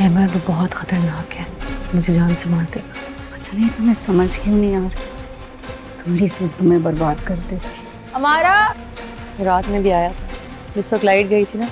احمد وہ بہت خطرناک ہے، مجھے جان سے مار دے گا۔ پتہ نہیں تمہیں سمجھ کیوں نہیں آ رہی، تمہاری ضد تمہیں برباد کر دے گی۔ ہمارا رات میں بھی آیا تھا جس وقت لائٹ گئی تھی نا،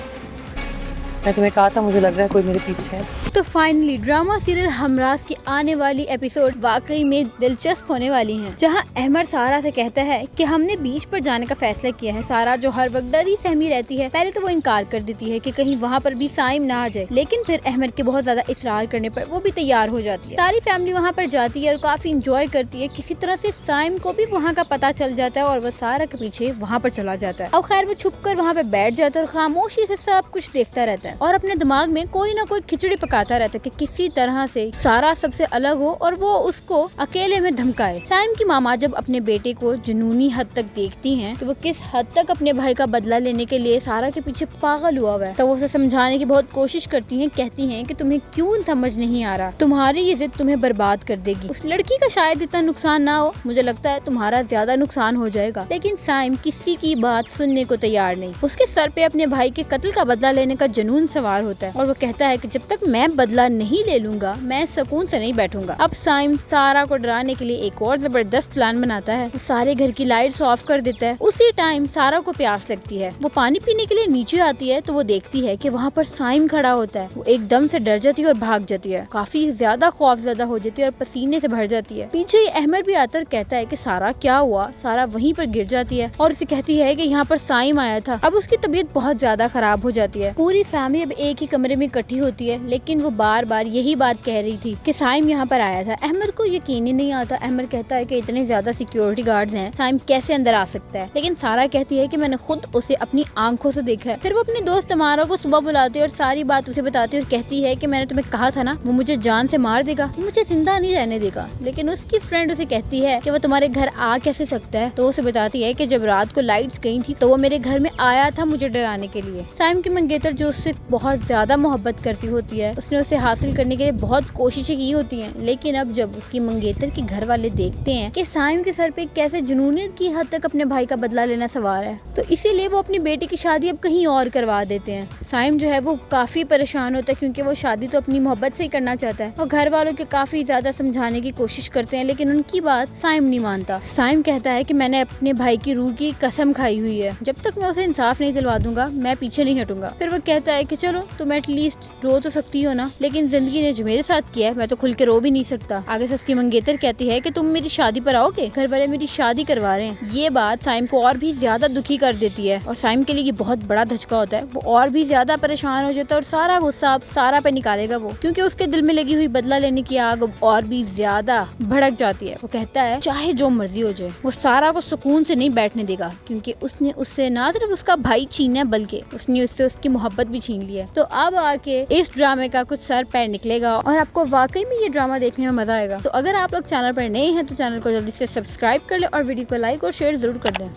میں تمہیں کہا تھا مجھے لگ رہا ہے کوئی میرے پیچھے ہے۔ تو فائنلی ڈرامہ سیریل ہمراز کی آنے والی ایپیسوڈ واقعی میں دلچسپ ہونے والی ہیں، جہاں احمد سارا سے کہتا ہے کہ ہم نے بیچ پر جانے کا فیصلہ کیا ہے۔ سارا جو ہر وقت ڈری سہمی رہتی ہے، پہلے تو وہ انکار کر دیتی ہے کہ کہیں وہاں پر بھی سائم نہ آ جائے، لیکن پھر احمد کے بہت زیادہ اصرار کرنے پر وہ بھی تیار ہو جاتی ہے۔ ساری فیملی وہاں پر جاتی ہے اور کافی انجوائے کرتی ہے۔ کسی طرح سے سائم کو بھی وہاں کا پتہ چل جاتا ہے اور وہ سارا کے پیچھے وہاں پر چلا جاتا ہے۔ اب خیر وہ چھپ کر وہاں پہ بیٹھ جاتا ہے اور خاموشی سے سب کچھ دیکھتا رہتا ہے اور اپنے دماغ میں کوئی نہ کوئی کھچڑی پکاتا رہتا ہے کہ کسی طرح سے سارا سب سے الگ ہو اور وہ اس کو اکیلے میں دھمکائے۔ سائم کی ماما جب اپنے بیٹے کو جنونی حد تک دیکھتی ہیں کہ وہ کس حد تک اپنے بھائی کا بدلہ لینے کے لیے سارا کے پیچھے پاگل ہوا ہے، تو وہ اسے سمجھانے کی بہت کوشش کرتی ہیں، کہتی ہیں کہ تمہیں کیوں سمجھ نہیں آ رہا، تمہاری یہ ضد تمہیں برباد کر دے گی۔ اس لڑکی کا شاید اتنا نقصان نہ ہو، مجھے لگتا ہے تمہارا زیادہ نقصان ہو جائے گا۔ لیکن سائم کسی کی بات سننے کو تیار نہیں، اس کے سر پہ اپنے بھائی کے قتل کا بدلہ لینے کا جنون سوار ہوتا ہے اور وہ کہتا ہے کہ جب تک میں بدلہ نہیں لے لوں گا میں سکون سے نہیں بیٹھوں گا۔ اب سائم سارا کو ڈرانے کے لیے ایک اور زبردست پلان بناتا ہے، وہ سارے گھر کی لائٹس آف کر دیتا ہے۔ اسی ٹائم سارا کو پیاس لگتی ہے، وہ پانی پینے کے لیے نیچے آتی ہے تو وہ دیکھتی ہے کہ وہاں پر سائم کھڑا ہوتا ہے۔ وہ ایک دم سے ڈر جاتی ہے اور بھاگ جاتی ہے، کافی زیادہ خوف زدہ ہو جاتی ہے اور پسینے سے بھر جاتی ہے۔ پیچھے احمد بھی آتا اور کہتا ہے کہ سارا کیا ہوا؟ سارا وہیں پر گر جاتی ہے اور اسے کہتی ہے کہ یہاں پر سائم آیا تھا۔ اب اس کی طبیعت بہت زیادہ خراب ہو جاتی ہے۔ پوری فیملی اب ایک ہی کمرے میں اکٹھی ہوتی ہے، لیکن وہ بار بار یہی بات کہہ رہی تھی کہ سائم یہاں پر آیا تھا۔ احمد کو یقین ہی نہیں آتا۔ احمد کہتا ہے کہ اتنے زیادہ سیکیورٹی گارڈز ہیں، سائم کیسے اندر آ سکتا ہے؟ لیکن سارا کہتی ہے کہ میں نے خود اسے اپنی آنکھوں سے دیکھا ہے۔ پھر وہ اپنے دوست تمارا کو صبح بلاتی ہے اور ساری بات اسے بتاتی ہے اور کہتی ہے کہ میں نے تمہیں کہا تھا نا وہ مجھے جان سے مار دے گا، مجھے زندہ نہیں رہنے دے گا۔ لیکن اس کی فرینڈ اسے کہتی ہے کہ وہ تمہارے گھر آ کیسے سکتا ہے؟ تو اسے بتاتی ہے کہ جب رات کو لائٹس گئی تھی تو وہ میرے گھر میں آیا تھا مجھے ڈرانے کے لیے۔ سائم کی منگیتر جو اس سے بہت زیادہ محبت کرتی ہوتی ہے، اس نے اسے حاصل کرنے کے لیے بہت کوششیں کی ہوتی ہیں، لیکن اب جب اس کی منگیتر کے گھر والے دیکھتے ہیں کہ سائم کے سر پہ کیسے جنونیت کی حد تک اپنے بھائی کا بدلہ لینا سوار ہے، تو اسی لیے وہ اپنی بیٹی کی شادی اب کہیں اور کروا دیتے ہیں۔ سائم جو ہے وہ کافی پریشان ہوتا ہے کیونکہ وہ شادی تو اپنی محبت سے ہی کرنا چاہتا ہے اور گھر والوں کے کافی زیادہ سمجھانے کی کوشش کرتے ہیں، لیکن ان کی بات سائم نہیں مانتا۔ سائم کہتا ہے کہ میں نے اپنے بھائی کی روح کی قسم کھائی ہوئی ہے، جب تک میں اسے انصاف نہیں دلوا دوں گا میں پیچھے نہیں ہٹوں گا۔ پھر وہ کہتا ہے کہ چلو تم ایٹ لیسٹ رو تو سکتی ہو نا، لیکن زندگی نے جو میرے ساتھ کیا ہے میں تو کھل کے رو بھی نہیں سکتا۔ آگے سے اس کی منگیتر کہتی ہے کہ تم میری شادی پر آؤ گے، گھر والے میری شادی کروا رہے ہیں۔ یہ بات سائم کو اور بھی زیادہ دکھی کر دیتی ہے اور سائم کے لیے یہ بہت بڑا دھچکا ہوتا ہے، وہ اور بھی زیادہ پریشان ہو جاتا ہے اور سارا غصہ اب سارا پہ نکالے گا وہ، کیونکہ اس کے دل میں لگی ہوئی بدلہ لینے کی آگ اب اور بھی زیادہ بھڑک جاتی ہے۔ وہ کہتا ہے چاہے جو مرضی ہو جائے وہ سارا کو سکون سے نہیں بیٹھنے دے گا، کیونکہ اس نے اس سے نہ صرف اس کا بھائی چھینا ہے بلکہ اس نے اس سے اس کی محبت بھی چھین لی ہے۔ تو اب آ کے اس ڈرامے کا کچھ سر پیر نکلے گا اور آپ کو واقعی میں یہ ڈرامہ دیکھنے میں مزہ آئے گا۔ تو اگر آپ لوگ چینل پر نئے ہیں تو چینل کو جلدی سے سبسکرائب کر لیں اور ویڈیو کو لائک اور شیئر ضرور کر دیں۔